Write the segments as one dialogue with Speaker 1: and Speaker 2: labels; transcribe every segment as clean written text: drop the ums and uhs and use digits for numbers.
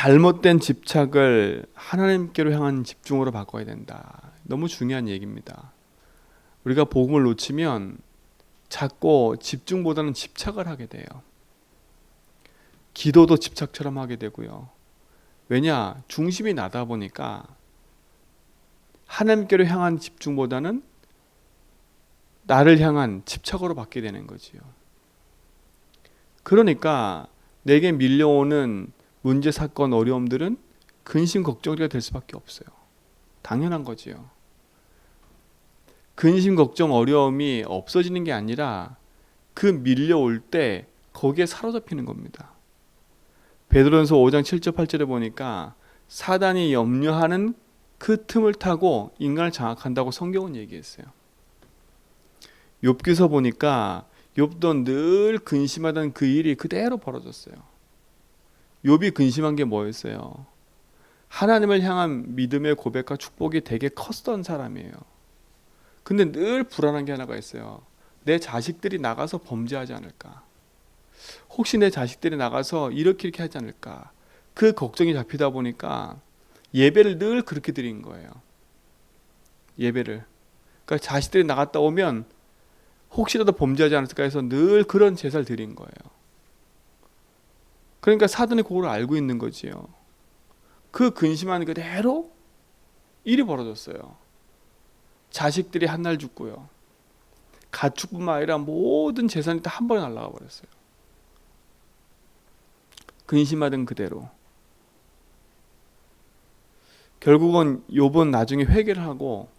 Speaker 1: 잘못된 집착을 하나님께로 향한 집중으로 바꿔야 된다. 너무 중요한 얘기입니다. 우리가 복음을 놓치면 자꾸 집중보다는 집착을 하게 돼요. 기도도 집착처럼 하게 되고요. 왜냐? 중심이 나다 보니까 하나님께로 향한 집중보다는 나를 향한 집착으로 바뀌게 되는 거지요. 그러니까 내게 밀려오는 문제, 사건, 어려움들은 근심, 걱정이 될 수밖에 없어요. 당연한 거지요. 근심, 걱정, 어려움이 없어지는 게 아니라 그 밀려올 때 거기에 사로잡히는 겁니다. 베드로전서 5장 7절 8절에 보니까 사단이 염려하는 그 틈을 타고 인간을 장악한다고 성경은 얘기했어요. 욥기서 보니까 욥도 늘 근심하던 그 일이 그대로 벌어졌어요. 욥이 근심한 게 뭐였어요? 하나님을 향한 믿음의 고백과 축복이 되게 컸던 사람이에요. 근데 늘 불안한 게 하나가 있어요. 내 자식들이 나가서 범죄하지 않을까? 혹시 내 자식들이 나가서 이렇게 하지 않을까? 그 걱정이 잡히다 보니까 예배를 늘 그렇게 드린 거예요. 예배를. 그러니까 자식들이 나갔다 오면 혹시라도 범죄하지 않을까 해서 늘 그런 제사를 드린 거예요. 그러니까 사단이 그걸 알고 있는 거지요. 그 근심하는 그대로 일이 벌어졌어요. 자식들이 한 날 죽고요. 가축뿐만 아니라 모든 재산이 다 한 번에 날아가 버렸어요. 근심하던 그대로. 결국은 욥은 나중에 회개를 하고,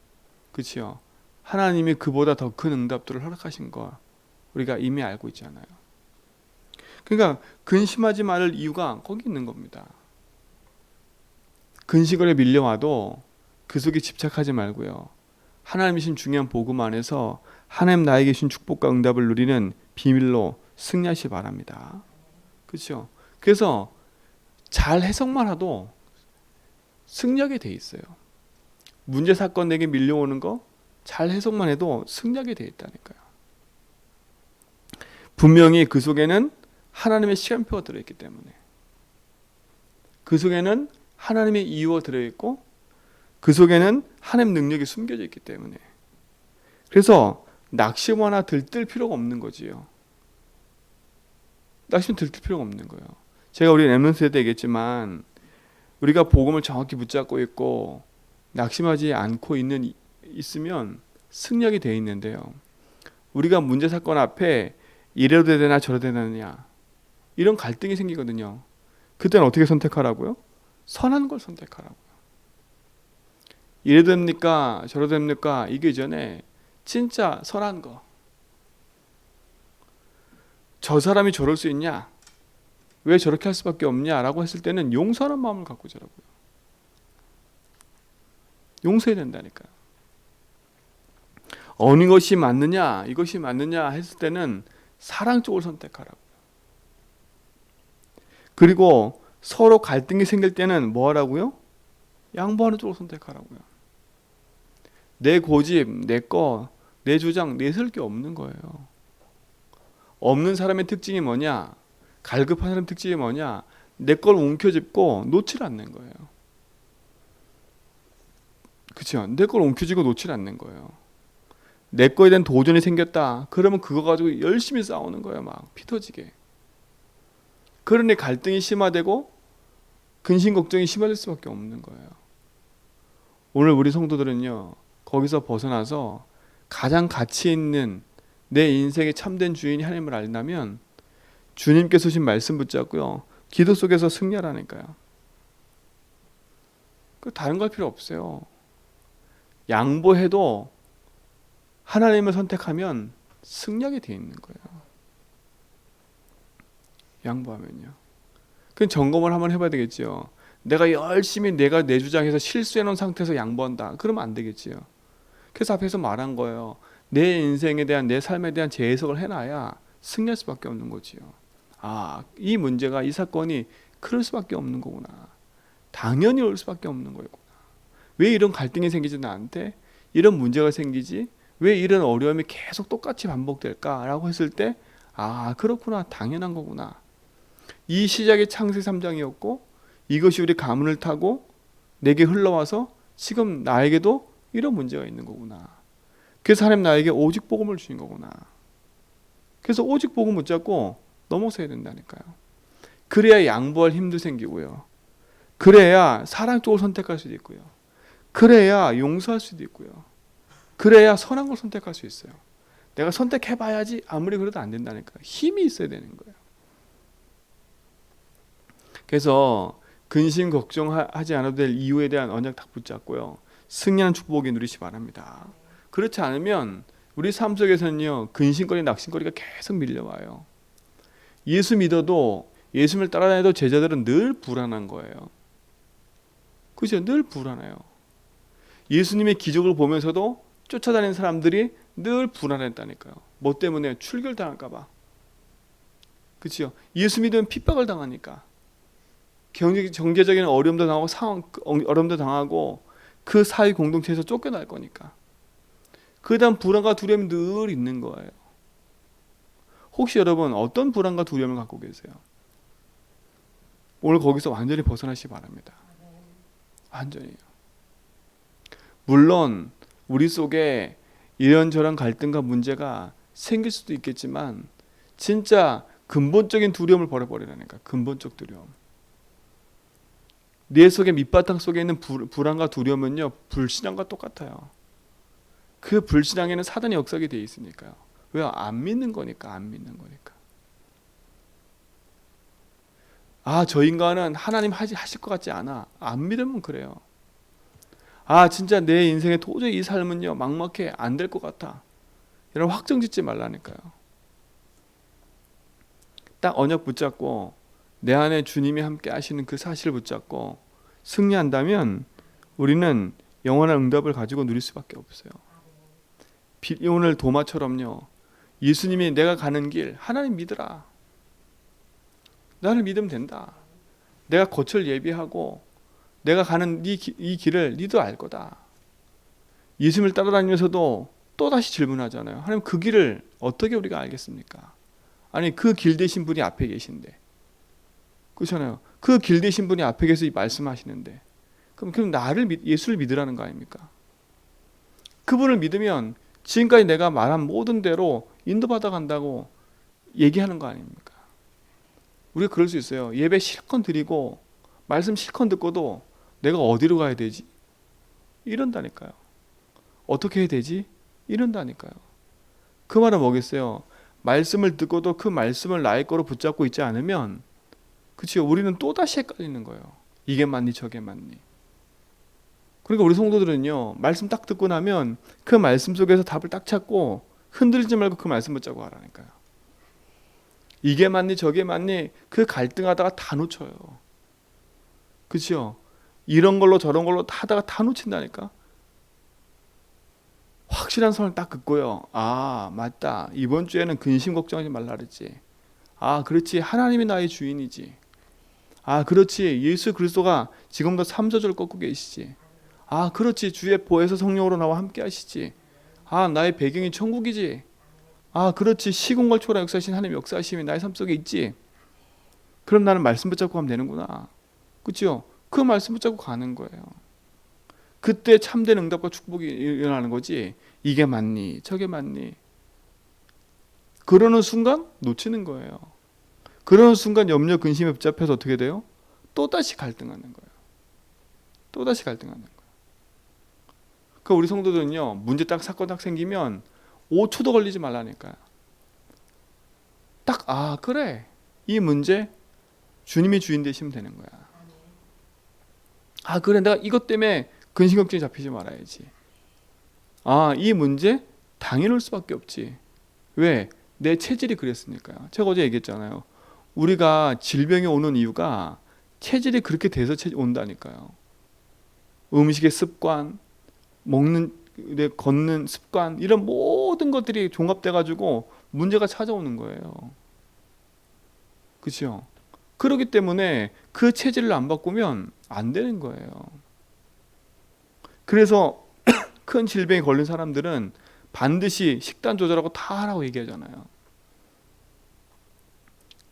Speaker 1: 그치요? 하나님이 그보다 더 큰 응답들을 허락하신 거 우리가 이미 알고 있잖아요. 그러니까 근심하지 말을 이유가 거기 있는 겁니다. 근심거리에 밀려와도 그 속에 집착하지 말고요. 하나님이 신 중요한 복음 안에서 하나님 나에게 신 축복과 응답을 누리는 비밀로 승리하시기 바랍니다. 그렇죠? 그래서 잘 해석만 해도 승리하게 돼 있어요. 문제 사건 내게 밀려오는 거 잘 해석만 해도 승리하게 돼 있다니까요. 분명히 그 속에는 하나님의 시간표가 들어있기 때문에, 그 속에는 하나님의 이유가 들어있고, 그 속에는 하나님 능력이 숨겨져 있기 때문에, 그래서 낙심하나 들뜰 필요가 없는 거지요. 낙심 들뜰 필요가 없는 거예요. 제가 우리 렘넌트 세대 얘기했지만 우리가 복음을 정확히 붙잡고 있고 낙심하지 않고 있으면 승리하게 돼 있는데요. 우리가 문제 사건 앞에 이래도 되나 저래도 되느냐 이런 갈등이 생기거든요. 그때는 어떻게 선택하라고요? 선한 걸 선택하라고요. 이래도 됩니까? 저래도 됩니까? 이게 전에 진짜 선한 거. 저 사람이 저럴 수 있냐? 왜 저렇게 할 수밖에 없냐? 라고 했을 때는 용서하는 마음을 갖고 자라고요. 용서해야 된다니까요. 어느 것이 맞느냐, 이것이 맞느냐 했을 때는 사랑 쪽을 선택하라고요. 그리고 서로 갈등이 생길 때는 뭐 하라고요? 양보하는 쪽을 선택하라고요. 내 고집, 내 거, 내 주장 내세울 게 없는 거예요. 없는 사람의 특징이 뭐냐? 갈급한 사람의 특징이 뭐냐? 내 걸 움켜쥐고 놓질 않는 거예요. 그렇죠? 내 걸 움켜쥐고 놓질 않는 거예요. 내 거에 대한 도전이 생겼다. 그러면 그거 가지고 열심히 싸우는 거예요. 막 피 터지게. 그러니 갈등이 심화되고 근심 걱정이 심해질 수밖에 없는 거예요. 오늘 우리 성도들은요. 거기서 벗어나서 가장 가치 있는 내 인생의 참된 주인이 하나님을 알다면 주님께서 주신 말씀 붙잡고요. 기도 속에서 승리하라니까요. 다른 거 할 필요 없어요. 양보해도 하나님을 선택하면 승리하게 돼 있는 거예요. 양보하면요. 그 점검을 한번 해봐야 되겠죠. 내가 열심히 내가 내 주장해서 실수해놓은 상태에서 양보한다. 그러면 안 되겠지요. 그래서 앞에서 말한 거예요. 내 인생에 대한 내 삶에 대한 재해석을 해놔야 승리할 수밖에 없는 거지요. 아, 이 문제가 이 사건이 그럴 수밖에 없는 거구나. 당연히 올 수밖에 없는 거구나. 왜 이런 갈등이 생기지 나한테? 이런 문제가 생기지? 왜 이런 어려움이 계속 똑같이 반복될까라고 했을 때 아, 그렇구나. 당연한 거구나. 이 시작이 창세기 3장이었고 이것이 우리 가문을 타고 내게 흘러와서 지금 나에게도 이런 문제가 있는 거구나. 그래서 하나님 나에게 오직 복음을 주신 거구나. 그래서 오직 복음 붙잡고 넘어서야 된다니까요. 그래야 양보할 힘도 생기고요. 그래야 사랑 쪽을 선택할 수도 있고요. 그래야 용서할 수도 있고요. 그래야 선한 걸 선택할 수 있어요. 내가 선택해봐야지 아무리 그래도 안 된다니까요. 힘이 있어야 되는 거예요. 그래서 근심 걱정하지 않아도 될 이유에 대한 언약 딱 붙잡고요. 승리하는 축복이 누리시 바랍니다. 그렇지 않으면 우리 삶 속에서는요, 근심거리, 낙심거리가 계속 밀려와요. 예수 믿어도 예수님을 따라다녀도 제자들은 늘 불안한 거예요. 그죠? 늘 불안해요. 예수님의 기적을 보면서도 쫓아다니는 사람들이 늘 불안했다니까요. 뭐 때문에? 출결당할까 봐. 그렇죠? 예수 믿으면 핍박을 당하니까. 경제적인 어려움도 당하고 어려움도 당하고 그 사회 공동체에서 쫓겨날 거니까. 그다음 불안과 두려움이 늘 있는 거예요. 혹시 여러분 어떤 불안과 두려움을 갖고 계세요? 오늘 거기서 완전히 벗어나시기 바랍니다. 완전히요. 물론 우리 속에 이런저런 갈등과 문제가 생길 수도 있겠지만 진짜 근본적인 두려움을 버려버리라니까. 근본적 두려움. 내 속에 밑바탕 속에 있는 불안과 두려움은요, 불신앙과 똑같아요. 그 불신앙에는 사단이 역사하게 돼 있으니까요. 왜요? 안 믿는 거니까. 안 믿는 거니까. 아, 저 인간은 하나님 하실 것 같지 않아. 안 믿으면 그래요. 아, 진짜 내 인생에 도저히 이 삶은요, 막막해. 안 될 것 같아. 이런 확정 짓지 말라니까요. 딱 언약 붙잡고 내 안에 주님이 함께 하시는 그 사실을 붙잡고 승리한다면 우리는 영원한 응답을 가지고 누릴 수밖에 없어요. 오늘 도마처럼요, 예수님이 내가 가는 길 하나님 믿으라. 나를 믿으면 된다. 내가 거처를 예비하고 내가 가는 이 길을 니도 알 거다. 예수님을 따라다니면서도 또다시 질문하잖아요. 하나님, 그 길을 어떻게 우리가 알겠습니까? 아니, 그 길 되신 분이 앞에 계신데, 그렇잖아요. 그 길 되신 분이 앞에 계서 말씀하시는데, 그럼 예수를 믿으라는 거 아닙니까? 그분을 믿으면 지금까지 내가 말한 모든 대로 인도받아 간다고 얘기하는 거 아닙니까? 우리가 그럴 수 있어요. 예배 실컷 드리고 말씀 실컷 듣고도 내가 어디로 가야 되지? 이런다니까요. 어떻게 해야 되지? 이런다니까요. 그 말은 뭐겠어요? 말씀을 듣고도 그 말씀을 나의 거로 붙잡고 있지 않으면, 그치요? 우리는 또다시 헷갈리는 거예요. 이게 맞니 저게 맞니. 그러니까 우리 성도들은요, 말씀 딱 듣고 나면 그 말씀 속에서 답을 딱 찾고 흔들리지 말고 그 말씀 붙잡고 하라니까요. 이게 맞니 저게 맞니 그 갈등하다가 다 놓쳐요. 그치요? 이런 걸로 저런 걸로 하다가 다 놓친다니까. 확실한 선을 딱 긋고요. 아, 맞다. 이번 주에는 근심 걱정하지 말라 그랬지. 아, 그렇지. 하나님이 나의 주인이지. 아, 그렇지. 예수 그리스도가 지금도 삼저주를 꺾고 계시지. 아, 그렇지. 주의 보혜사 성령으로 나와 함께 하시지. 아, 나의 배경이 천국이지. 아, 그렇지. 시공간 초월한 역사하신 하나님 역사하심이 나의 삶 속에 있지. 그럼 나는 말씀 붙잡고 가면 되는구나. 그렇죠? 그 말씀 붙잡고 가는 거예요. 그때 참된 응답과 축복이 일어나는 거지. 이게 맞니? 저게 맞니? 그러는 순간 놓치는 거예요. 그러는 순간 염려 근심에 붙잡혀서 어떻게 돼요? 또다시 갈등하는 거예요. 또다시 갈등하는 거예요. 그러니까 우리 성도들은요, 문제 딱 사건 딱 생기면 5초도 걸리지 말라니까요. 딱, 아, 그래. 이 문제 주님이 주인 되시면 되는 거야. 아, 그래. 내가 이것 때문에 근심 걱정이 잡히지 말아야지. 아, 이 문제 당해놓을 수밖에 없지. 왜? 내 체질이 그랬으니까요. 제가 어제 얘기했잖아요. 우리가 질병이 오는 이유가 체질이 그렇게 돼서 온다니까요. 음식의 습관, 걷는 습관, 이런 모든 것들이 종합돼가지고 문제가 찾아오는 거예요. 그렇죠? 그렇기 때문에 그 체질을 안 바꾸면 안 되는 거예요. 그래서 큰 질병에 걸린 사람들은 반드시 식단 조절하고 다 하라고 얘기하잖아요.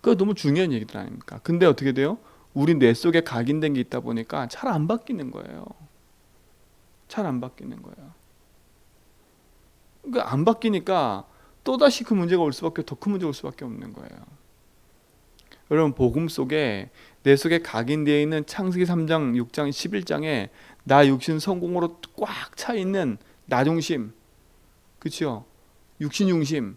Speaker 1: 그거 너무 중요한 얘기들 아닙니까? 근데 어떻게 돼요? 우리 뇌 속에 각인된 게 있다 보니까 잘 안 바뀌는 거예요. 잘 안 바뀌는 거예요. 그러니까 안 바뀌니까 또다시 그 문제가 올 수밖에, 더 큰 문제가 올 수밖에 없는 거예요. 여러분, 복음 속에 내 속에 각인되어 있는 창세기 3장, 6장, 11장에 나 육신 성공으로 꽉 차 있는 나 중심, 그렇죠? 육신 중심,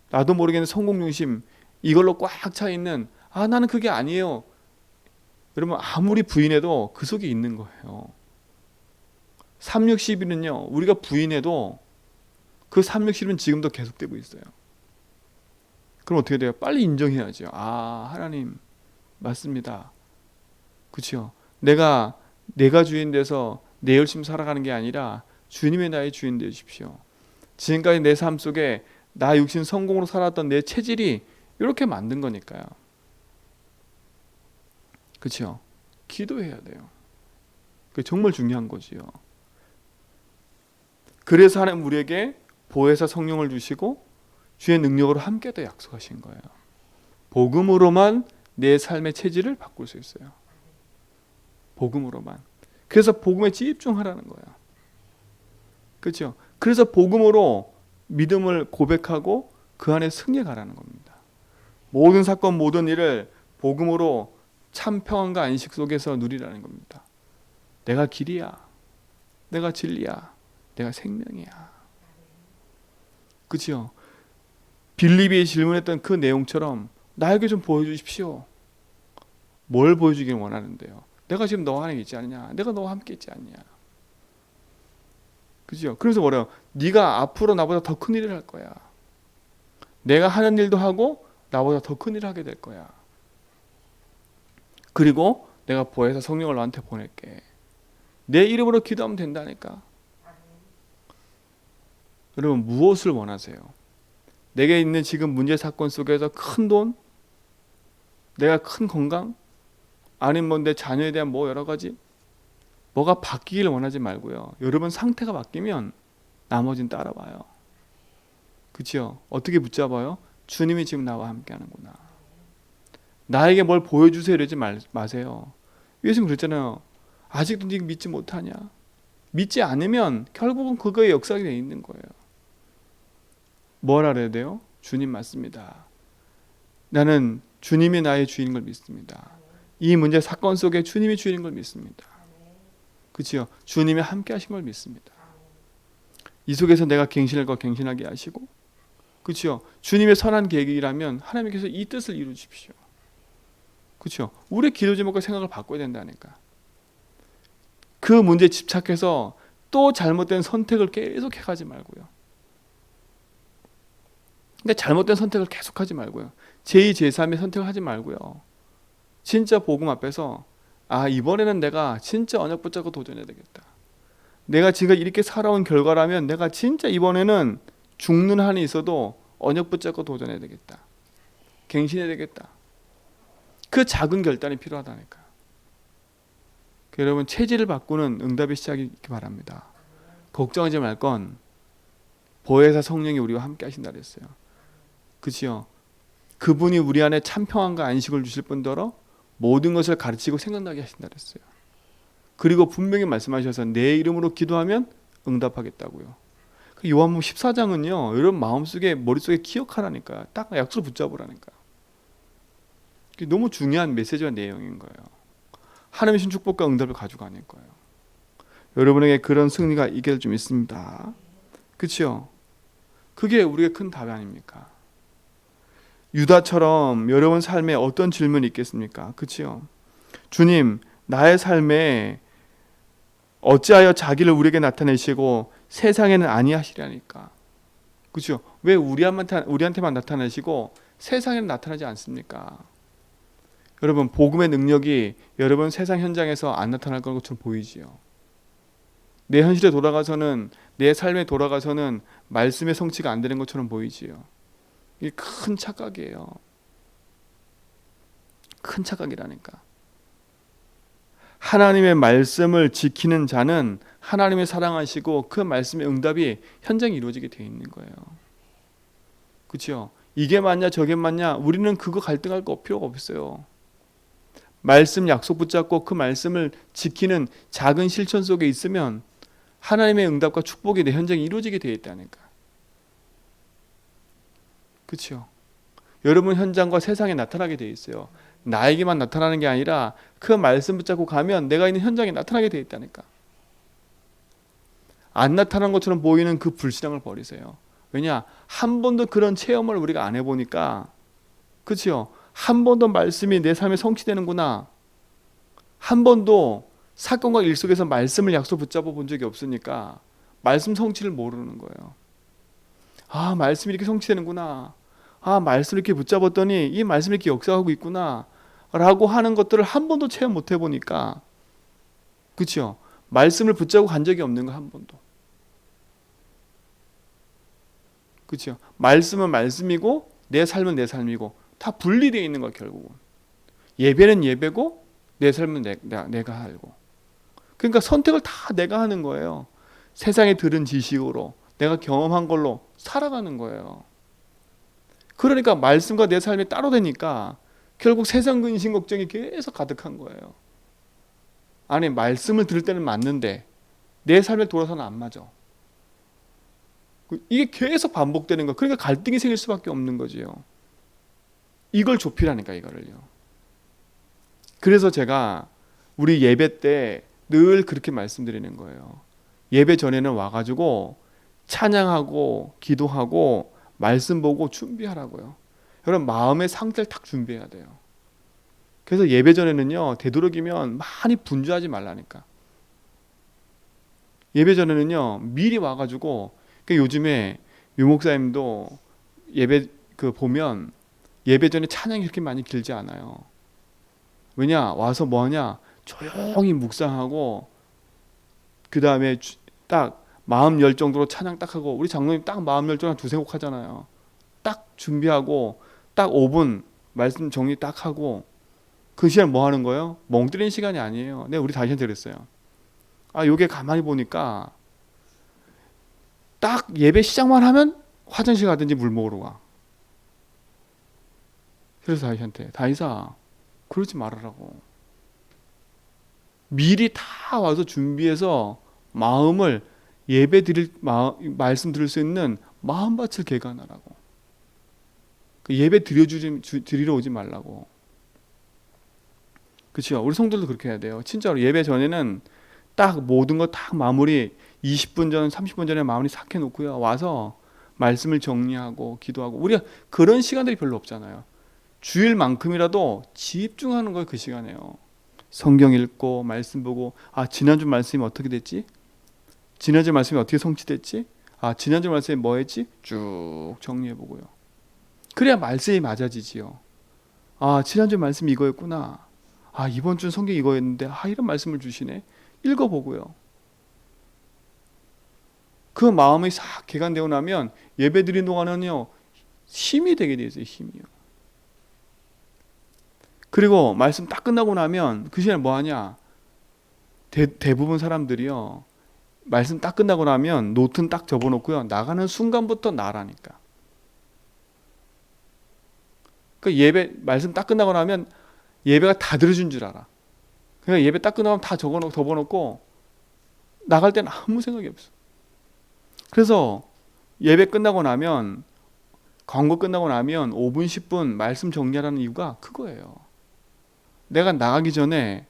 Speaker 1: 나도 모르겠는 성공 중심, 이걸로 꽉 차 있는, 나는 그게 아니에요. 여러분, 아무리 부인해도 그 속에 있는 거예요. 360일은요, 우리가 부인해도 그 360일은 지금도 계속되고 있어요. 그럼 어떻게 돼요? 빨리 인정해야죠. 하나님 맞습니다. 그렇죠? 내가 주인 돼서 내 열심히 살아가는 게 아니라 주님의 나의 주인 되십시오. 지금까지 내 삶 속에 나 육신 성공으로 살았던 내 체질이 이렇게 만든 거니까요. 그렇죠? 기도해야 돼요. 그게 정말 중요한 거지요. 그래서 하나님 우리에게 보혜사 성령을 주시고 주의 능력으로 함께 더 약속하신 거예요. 복음으로만 내 삶의 체질을 바꿀 수 있어요. 복음으로만. 그래서 복음에 집중하라는 거예요. 그렇죠? 그래서 복음으로 믿음을 고백하고 그 안에 승리해 가라는 겁니다. 모든 사건 모든 일을 복음으로 참 평안과 안식 속에서 누리라는 겁니다. 내가 길이야. 내가 진리야. 내가 생명이야. 그렇죠? 빌립이 질문했던 그 내용처럼 나에게 좀 보여주십시오. 뭘 보여주길 원하는데요? 내가 지금 너와 안에 있지 않냐? 내가 너와 함께 있지 않냐? 그죠? 그래서 뭐래요? 네가 앞으로 나보다 더 큰 일을 할 거야. 내가 하는 일도 하고 나보다 더 큰 일을 하게 될 거야. 그리고 내가 보혜사 성령을 너한테 보낼게. 내 이름으로 기도하면 된다니까. 여러분, 무엇을 원하세요? 내게 있는 지금 문제 사건 속에서 큰 돈, 내가 큰 건강, 아니면 내 자녀에 대한 여러 가지 뭐가 바뀌기를 원하지 말고요. 여러분 상태가 바뀌면 나머지는 따라와요. 그렇죠? 어떻게 붙잡아요? 주님이 지금 나와 함께 하는구나. 나에게 뭘 보여주세요 이러지 마세요. 예수님 그랬잖아요. 아직도 네가 믿지 못하냐? 믿지 않으면 결국은 그거에 역사가 돼 있는 거예요. 뭘 알아야 돼요? 주님 맞습니다. 나는 주님이 나의 주인인 걸 믿습니다. 이 문제 사건 속에 주님이 주인인 걸 믿습니다. 그렇죠? 주님이 함께 하신 걸 믿습니다. 이 속에서 내가 갱신할 거 갱신하게 하시고, 그렇죠? 주님의 선한 계획이라면 하나님께서 이 뜻을 이루어 주십시오. 그렇죠? 우리 기도 제목과 생각을 바꿔야 된다니까. 그 문제에 집착해서 또 잘못된 선택을 계속 해가지 말고요. 근데 잘못된 선택을 계속하지 말고요. 제2, 제3의 선택을 하지 말고요. 진짜 복음 앞에서 이번에는 내가 진짜 언약 붙잡고 도전해야 되겠다. 내가 지금 이렇게 살아온 결과라면 내가 진짜 이번에는 죽는 한이 있어도 언약 붙잡고 도전해야 되겠다. 갱신해야 되겠다. 그 작은 결단이 필요하다니까. 여러분, 체질을 바꾸는 응답의 시작이기 바랍니다. 걱정하지 말 건 보혜사 성령이 우리와 함께 하신다 그랬어요. 그렇죠? 그분이 우리 안에 참 평안과 안식을 주실 뿐더러 모든 것을 가르치고 생각나게 하신다 그랬어요. 그리고 분명히 말씀하셔서 내 이름으로 기도하면 응답하겠다고요. 요한복음 14장은요. 여러분 마음속에 머릿속에 기억하라니까요. 딱 약속을 붙잡으라니까요. 너무 중요한 메시지와 내용인 거예요. 하나님의 신 축복과 응답을 가져가는 거예요. 여러분에게 그런 승리가 있게 좀 있습니다. 그렇죠? 그게 우리의 큰 답이 아닙니까? 유다처럼 여러분 삶에 어떤 질문이 있겠습니까? 그렇죠? 주님, 나의 삶에 어찌하여 자기를 우리에게 나타내시고 세상에는 아니하시려니까? 그렇죠? 왜 우리한테만 나타내시고 세상에는 나타나지 않습니까? 여러분, 복음의 능력이 여러분 세상 현장에서 안 나타날 것처럼 보이지요. 내 현실에 돌아가서는, 내 삶에 돌아가서는 말씀의 성취가 안 되는 것처럼 보이지요. 이게 큰 착각이에요. 큰 착각이라니까. 하나님의 말씀을 지키는 자는 하나님의 사랑하시고 그 말씀의 응답이 현장에 이루어지게 되어 있는 거예요. 그렇죠? 이게 맞냐 저게 맞냐 우리는 그거 갈등할 거 필요가 없어요. 말씀 약속 붙잡고 그 말씀을 지키는 작은 실천 속에 있으면 하나님의 응답과 축복이 내 현장에 이루어지게 되어 있다니까. 그렇죠? 여러분 현장과 세상에 나타나게 되어 있어요. 나에게만 나타나는 게 아니라 그 말씀 붙잡고 가면 내가 있는 현장에 나타나게 되어 있다니까. 안 나타난 것처럼 보이는 그 불신앙을 버리세요. 왜냐? 한 번도 그런 체험을 우리가 안 해보니까, 그렇죠? 한 번도 말씀이 내 삶에 성취되는구나. 한 번도 사건과 일 속에서 말씀을 약속 붙잡아 본 적이 없으니까 말씀 성취를 모르는 거예요. 아, 말씀이 이렇게 성취되는구나. 아, 말씀을 이렇게 붙잡았더니 이 말씀이 이렇게 역사하고 있구나 라고 하는 것들을 한 번도 체험 못 해보니까, 그렇죠? 말씀을 붙잡고 간 적이 없는 거 한 번도. 그렇죠? 말씀은 말씀이고 내 삶은 내 삶이고 다 분리되어 있는 거야 결국은. 예배는 예배고 내 삶은 내가 살고. 그러니까 선택을 다 내가 하는 거예요. 세상에 들은 지식으로 내가 경험한 걸로 살아가는 거예요. 그러니까 말씀과 내 삶이 따로 되니까 결국 세상 근심 걱정이 계속 가득한 거예요. 아니, 말씀을 들을 때는 맞는데 내 삶에 돌아서는 안 맞아. 이게 계속 반복되는 거. 그러니까 갈등이 생길 수밖에 없는 거지요. 이걸 좁히라니까, 이거를요. 그래서 제가 우리 예배 때 늘 그렇게 말씀드리는 거예요. 예배 전에는 와가지고 찬양하고 기도하고 말씀 보고 준비하라고요. 여러분 마음의 상태를 딱 준비해야 돼요. 그래서 예배 전에는요, 되도록이면 많이 분주하지 말라니까. 예배 전에는요, 미리 와가지고, 그러니까 요즘에 유 목사님도 예배 보면 예배 전에 찬양이 그렇게 많이 길지 않아요. 왜냐? 와서 뭐 하냐? 조용히 묵상하고 그 다음에 딱 마음 열 정도로 찬양 딱 하고, 우리 장로님 딱 마음 열 정도 한 두세 곡 하잖아요. 딱 준비하고 딱 5분 말씀 정리 딱 하고 그 시간 뭐 하는 거예요? 멍 때리는 시간이 아니에요. 내가 우리 다시한테 그랬어요. 아, 요게 가만히 보니까 딱 예배 시작만 하면 화장실 가든지 물 먹으러 가. 그래서 다시한테, 다이사 그러지 말으라고. 미리 다 와서 준비해서 마음을 예배 드릴 말씀 들을 수 있는 마음밭을 개간하라고. 예배 드리러 오지 말라고. 그렇죠? 우리 성도들도 그렇게 해야 돼요. 진짜로 예배 전에는 딱 모든 거 딱 마무리 20분 전, 30분 전에 마무리 싹 해놓고요. 와서 말씀을 정리하고 기도하고. 우리가 그런 시간들이 별로 없잖아요. 주일만큼이라도 집중하는 거예요. 그 시간에요. 성경 읽고 말씀 보고, 아, 지난주 말씀이 어떻게 됐지? 지난주 말씀이 어떻게 성취됐지? 아, 지난주 말씀이 뭐 했지? 쭉 정리해보고요. 그래야 말씀이 맞아지지요. 아, 지난주 말씀이 이거였구나. 아, 이번 주 성경 이거였는데, 아, 이런 말씀을 주시네. 읽어보고요. 그 마음이 싹 개간되고 나면 예배 드리는 동안은요, 힘이 되게 돼 있어요. 힘이요. 그리고 말씀 딱 끝나고 나면 그 시간에 뭐 하냐? 대부분 사람들이요, 말씀 딱 끝나고 나면 노트는 딱 접어놓고요, 나가는 순간부터 나라니까. 그 예배 말씀 딱 끝나고 나면 예배가 다 들어준 줄 알아. 그러니까 예배 딱 끝나면 다 접어놓고 나갈 때는 아무 생각이 없어. 그래서 예배 끝나고 나면, 광고 끝나고 나면 5분 10분 말씀 정리하라는 이유가 그거예요. 내가 나가기 전에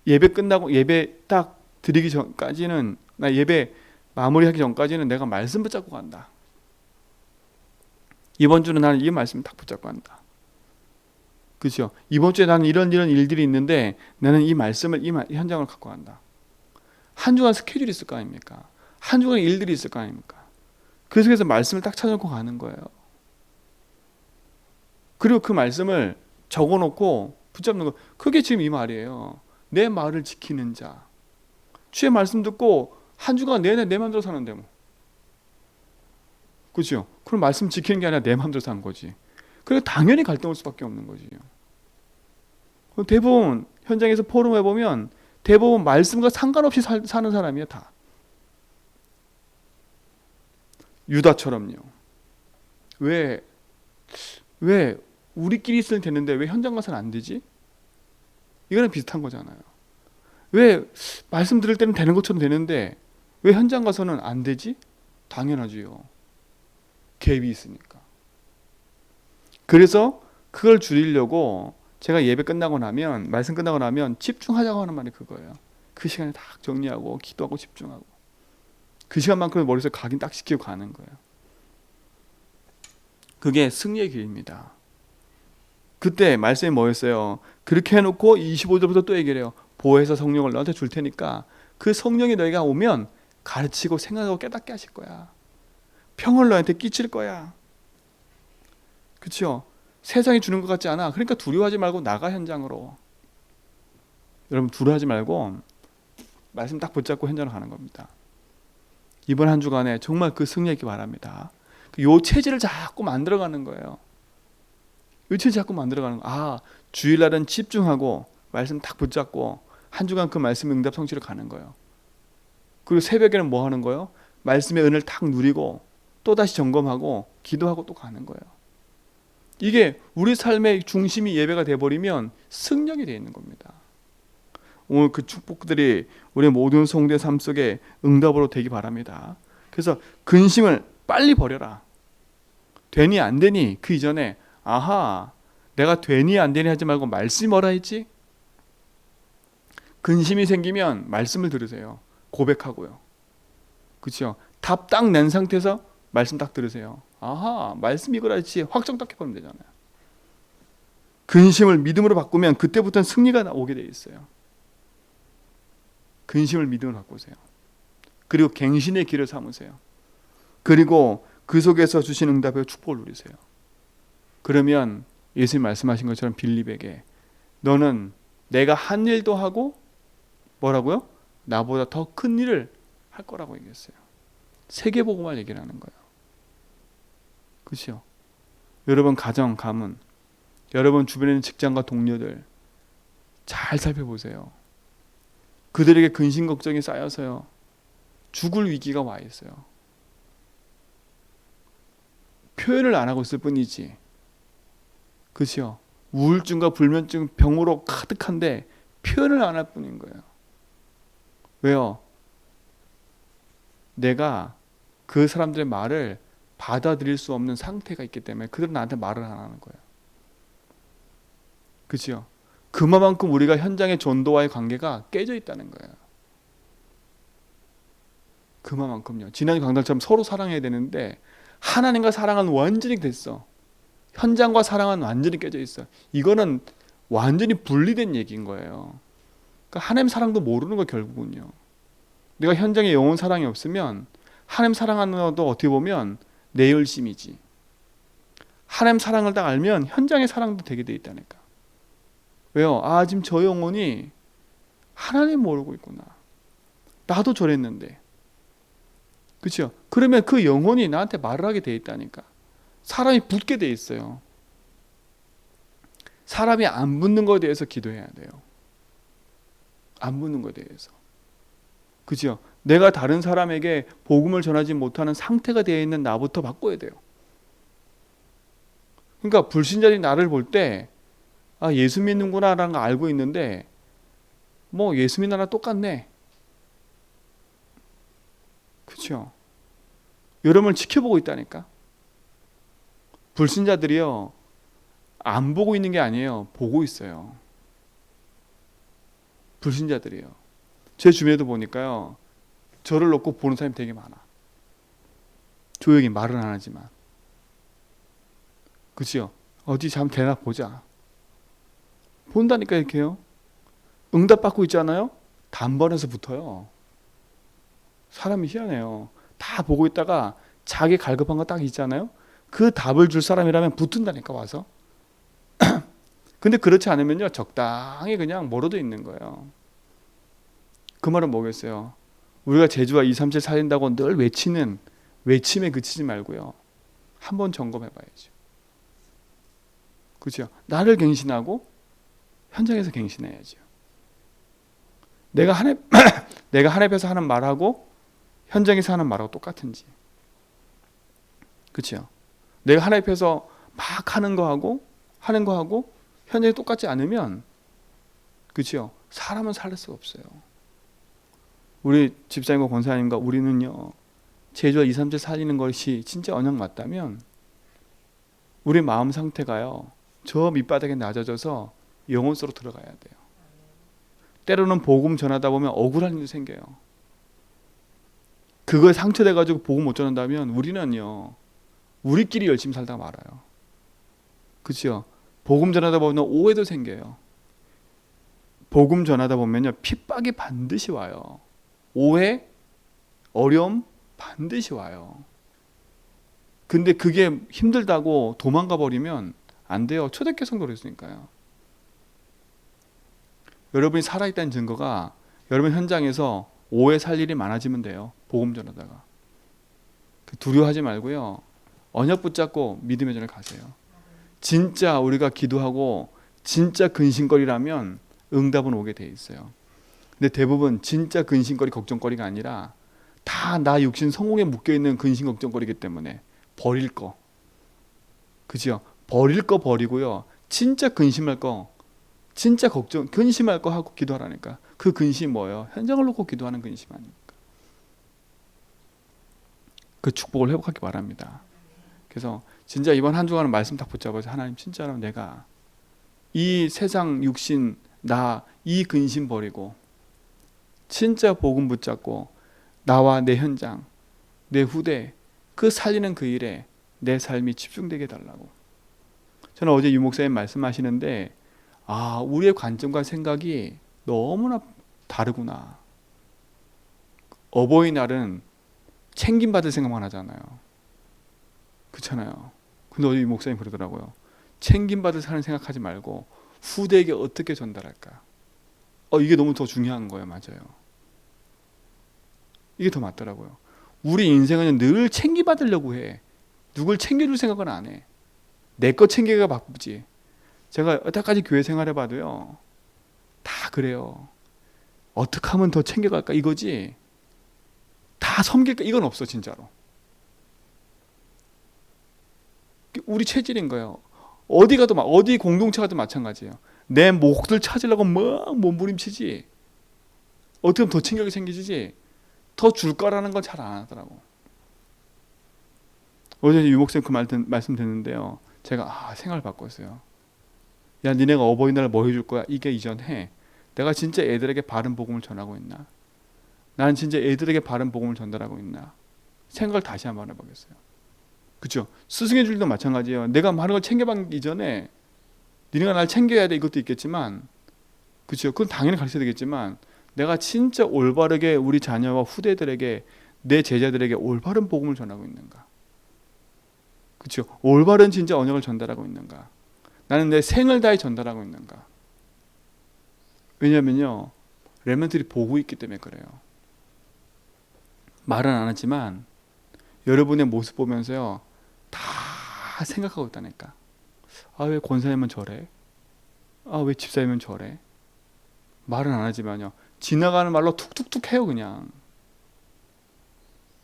Speaker 1: 예배 끝나고 예배 딱 드리기 전까지는, 나 예배 마무리하기 전까지는 내가 말씀 붙잡고 간다. 이번 주는 나는 이 말씀 딱 붙잡고 간다. 그렇죠? 이번 주에 나는 이런 일들이 있는데 나는 이 말씀을, 이 현장을 갖고 간다. 한 주간 스케줄이 있을 거 아닙니까? 한 주간 일들이 있을 거 아닙니까? 그 속에서 말씀을 딱 찾아놓고 가는 거예요. 그리고 그 말씀을 적어놓고 붙잡는 거, 그게 지금 이 말이에요. 내 말을 지키는 자. 주의 말씀 듣고 한 주간 내내 내 마음대로 사는데 뭐. 그렇죠? 그럼 말씀 지키는 게 아니라 내 마음대로 사는 거지. 그래서 당연히 갈등 올 수밖에 없는 거지요. 대부분 현장에서 포럼해 보면 대부분 말씀과 상관없이 사는 사람이에요, 다. 유다처럼요. 왜 우리끼리 있으면 되는데 왜 현장 가서는 안 되지? 이거는 비슷한 거잖아요. 왜 말씀 들을 때는 되는 것처럼 되는데 왜 현장 가서는 안 되지? 당연하지요. 갭이 있으니까. 그래서 그걸 줄이려고 제가 예배 끝나고 나면, 말씀 끝나고 나면 집중하자고 하는 말이 그거예요. 그 시간에 딱 정리하고 기도하고 집중하고 그 시간만큼 머릿속에 각인 딱 시키고 가는 거예요. 그게 승리의 길입니다. 그때 말씀이 뭐였어요? 그렇게 해놓고 25절부터 또 얘기를 해요. 보혜사 성령을 너한테 줄 테니까 그 성령이 너희가 오면 가르치고 생각하고 깨닫게 하실 거야. 평을 너한테 끼칠 거야. 그렇죠? 세상이 주는 것 같지 않아. 그러니까 두려워하지 말고 나가 현장으로. 여러분 두려워하지 말고 말씀 딱 붙잡고 현장으로 가는 겁니다. 이번 한 주간에 정말 그 승리하기 바랍니다. 요 체질을 자꾸 만들어가는 거예요. 요 체질 자꾸 만들어가는 거. 아, 주일날은 집중하고 말씀 딱 붙잡고 한 주간 그 말씀 응답 성취를 가는 거예요. 그리고 새벽에는 뭐 하는 거예요? 말씀의 은혜를 딱 누리고 또 다시 점검하고 기도하고 또 가는 거예요. 이게 우리 삶의 중심이 예배가 돼버리면 승력이 되어 있는 겁니다. 오늘 그 축복들이 우리 모든 성도의 삶 속에 응답으로 되기 바랍니다. 그래서 근심을 빨리 버려라. 되니 안 되니 그 이전에 아하 내가 되니 안 되니 하지 말고 말씀이 뭐라 했지? 근심이 생기면 말씀을 들으세요. 고백하고요. 그렇죠? 답 딱 낸 상태에서 말씀 딱 들으세요. 아하 말씀 이거라 했지 확정 딱 해버리면 되잖아요. 근심을 믿음으로 바꾸면 그때부터는 승리가 오게 돼 있어요. 근심을 믿음으로 바꾸세요. 그리고 갱신의 길을 삼으세요. 그리고 그 속에서 주신 응답의 축복을 누리세요. 그러면 예수님 말씀하신 것처럼 빌립에게 너는 내가 한 일도 하고 뭐라고요? 나보다 더 큰 일을 할 거라고 얘기했어요. 세계복음을 얘기를 하는 거예요. 그렇죠? 여러분 가정, 가문, 여러분 주변에 있는 직장과 동료들 잘 살펴보세요. 그들에게 근심 걱정이 쌓여서요. 죽을 위기가 와 있어요. 표현을 안 하고 있을 뿐이지. 그렇죠? 우울증과 불면증 병으로 가득한데 표현을 안 할 뿐인 거예요. 왜요? 내가 그 사람들의 말을 받아들일 수 없는 상태가 있기 때문에 그들은 나한테 말을 안 하는 거예요. 그렇죠? 그만큼 우리가 현장의 전도와의 관계가 깨져 있다는 거예요. 그만큼요. 지난 강단처럼 서로 사랑해야 되는데 하나님과 사랑은 완전히 됐어. 현장과 사랑은 완전히 깨져 있어. 이거는 완전히 분리된 얘기인 거예요. 그러니까 하나님 사랑도 모르는 거 결국은요. 내가 현장에 영혼 사랑이 없으면 하나님 사랑하는 것도 어떻게 보면 내 열심이지. 하나님 사랑을 딱 알면 현장의 사랑도 되게 돼 있다니까. 왜요? 아 지금 저 영혼이 하나님 모르고 있구나. 나도 저랬는데. 그렇죠? 그러면 그 영혼이 나한테 말을 하게 돼 있다니까. 사람이 붙게 돼 있어요. 사람이 안 붙는 것에 대해서 기도해야 돼요. 안 붙는 것에 대해서. 그죠? 내가 다른 사람에게 복음을 전하지 못하는 상태가 되어 있는 나부터 바꿔야 돼요. 그러니까 불신자들이 나를 볼 때 아, 예수 믿는구나 라는 거 알고 있는데 뭐 예수 믿는 나랑 똑같네. 그렇죠? 여러분을 지켜보고 있다니까. 불신자들이요. 안 보고 있는 게 아니에요. 보고 있어요. 불신자들이요. 제 주변에도 보니까요. 저를 놓고 보는 사람이 되게 많아. 조용히 말은 안 하지만. 그치요? 어디 잠 되나 보자. 본다니까 이렇게요. 응답 받고 있잖아요. 단번에서 붙어요. 사람이 희한해요. 다 보고 있다가 자기 갈급한 거 딱 있잖아요. 그 답을 줄 사람이라면 붙은다니까 와서. 근데 그렇지 않으면요. 적당히 그냥 멀어져 있는 거예요. 그 말은 뭐겠어요? 우리가 제주와 237 살린다고 늘 외치는 외침에 그치지 말고요. 한번 점검해 봐야죠. 그렇죠? 나를 갱신하고 현장에서 갱신해야죠. 내가 한 앞에서 하는 말하고 현장에서 하는 말하고 똑같은지. 그렇죠? 내가 한 앞에서 막 하는 거 하고 현장이 똑같지 않으면 그렇죠? 사람은 살릴 수가 없어요. 우리 집사님과 권사님과 우리는요, 제주와 2, 3주 살리는 것이 진짜 언약 맞다면 우리 마음 상태가요, 저 밑바닥에 낮아져서 영혼으로 들어가야 돼요. 때로는 복음 전하다 보면 억울한 일이 생겨요. 그거에 상처돼가지고 복음 못 전한다면 우리는요, 우리끼리 열심히 살다가 말아요. 그렇죠? 복음 전하다 보면 오해도 생겨요. 복음 전하다 보면요, 핍박이 반드시 와요. 오해, 어려움 반드시 와요. 근데 그게 힘들다고 도망가 버리면 안 돼요. 초대교회 성도로 했으니까요. 여러분이 살아있다는 증거가 여러분 현장에서 오해 살 일이 많아지면 돼요. 복음 전하다가. 두려워하지 말고요, 언약 붙잡고 믿음의 전을 가세요. 진짜 우리가 기도하고 진짜 근심거리라면 응답은 오게 돼 있어요. 근데 대부분 진짜 근심거리 걱정거리가 아니라 다 나 육신 성공에 묶여있는 근심 걱정거리기 때문에 버릴 거, 그죠? 버릴 거 버리고요, 진짜 근심할 거, 진짜 걱정 근심할 거 하고 기도하라니까. 그 근심이 뭐예요? 현장을 놓고 기도하는 근심 아닙니까? 그 축복을 회복하기 바랍니다. 그래서 진짜 이번 한 주간은 말씀 딱 붙잡아서 하나님 진짜로 내가 이 세상 육신 나 이 근심 버리고 진짜 복음 붙잡고 나와 내 현장 내 후대 그 살리는 그 일에 내 삶이 집중되게 해달라고. 저는 어제 유 목사님 말씀하시는데 우리의 관점과 생각이 너무나 다르구나. 어버이날은 챙김받을 생각만 하잖아요. 그렇잖아요. 근데 어제 유 목사님 그러더라고요. 챙김받을 사람 생각하지 말고 후대에게 어떻게 전달할까. 이게 너무 더 중요한 거예요. 맞아요. 이게 더 맞더라고요. 우리 인생은 늘 챙김받으려고 해. 누굴 챙겨줄 생각은 안 해. 내 거 챙기기가 바쁘지. 제가 여태까지 교회 생활해봐도요, 다 그래요. 어떻게 하면 더 챙겨갈까 이거지, 다 섬길까 이건 없어 진짜로. 우리 체질인 거예요. 어디 가도 어디 공동체 가도 마찬가지예요. 내 몫을 찾으려고 막 몸부림치지, 어떻게 하면 더 챙겨게 생기지, 더 줄 거라는 건 잘 안 하더라고. 어제 유목쌤 그 말씀 듣는데요, 제가 생각을 바꿨어요. 야, 니네가 어버이날 뭐 해줄 거야? 이게 이전에 내가 진짜 애들에게 바른 복음을 전하고 있나? 나는 진짜 애들에게 바른 복음을 전달하고 있나? 생각을 다시 한번 해보겠어요. 그렇죠? 스승의 줄도 마찬가지예요. 내가 많은 걸 챙겨받기 이전에 니네가 날 챙겨야 돼 이것도 있겠지만, 그렇죠? 그건 당연히 가르쳐야 되겠지만 내가 진짜 올바르게 우리 자녀와 후대들에게 내 제자들에게 올바른 복음을 전하고 있는가? 그렇죠? 올바른 진짜 언약을 전달하고 있는가? 나는 내 생을 다해 전달하고 있는가? 왜냐면요, 렘넌트들이 보고 있기 때문에 그래요. 말은 안 하지만 여러분의 모습 보면서요, 다 생각하고 있다니까. 왜 권사님은 저래? 왜 집사님은 저래? 말은 안 하지만요, 지나가는 말로 툭툭툭 해요. 그냥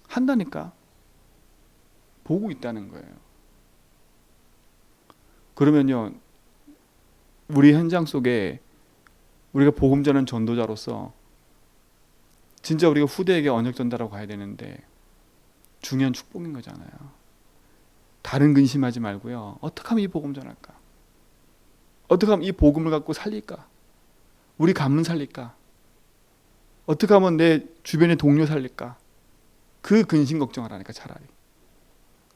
Speaker 1: 한다니까. 보고 있다는 거예요. 그러면요, 우리 현장 속에 우리가 복음 전하는 전도자로서 진짜 우리가 후대에게 언약 전달하고 가야 되는데 중요한 축복인 거잖아요. 다른 근심하지 말고요, 어떻게 하면 이 복음 전할까? 어떻게 하면 이 복음을 갖고 살릴까? 우리 가문 살릴까? 어떻게 하면 내 주변의 동료 살릴까? 그 근심 걱정을 하니까 차라리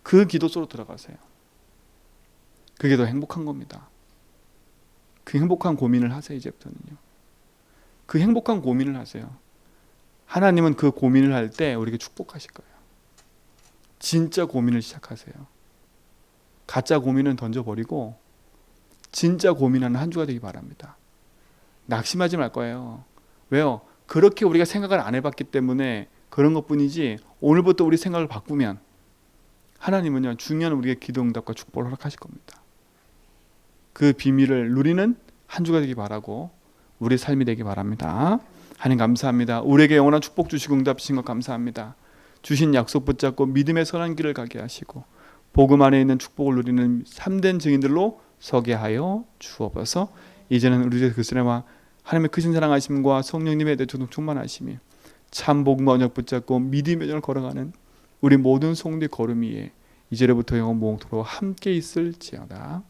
Speaker 1: 그 기도 속으로 들어가세요. 그게 더 행복한 겁니다. 그 행복한 고민을 하세요. 이제부터는요, 그 행복한 고민을 하세요. 하나님은 그 고민을 할 때 우리에게 축복하실 거예요. 진짜 고민을 시작하세요. 가짜 고민은 던져버리고 진짜 고민하는 한 주가 되기 바랍니다. 낙심하지 말 거예요. 왜요? 그렇게 우리가 생각을 안 해봤기 때문에 그런 것뿐이지, 오늘부터 우리 생각을 바꾸면 하나님은요, 중요한 우리의 기도 응답과 축복을 허락하실 겁니다. 그 비밀을 누리는 한 주가 되기 바라고 우리의 삶이 되기 바랍니다. 하나님 감사합니다. 우리에게 영원한 축복 주시고 응답 주신 것 감사합니다. 주신 약속 붙잡고 믿음의 선한 길을 가게 하시고 복음 안에 있는 축복을 누리는 참된 증인들로 서게 하여 주옵소서. 이제는 우리 그리스도와 하나님의 크신 사랑하심과 성령님의 대조동 충만하심이 참 복음과 언약 붙잡고 믿음의 여정을 걸어가는 우리 모든 성도의 걸음 위에 이제로부터 영원 무궁토록 함께 있을지어다.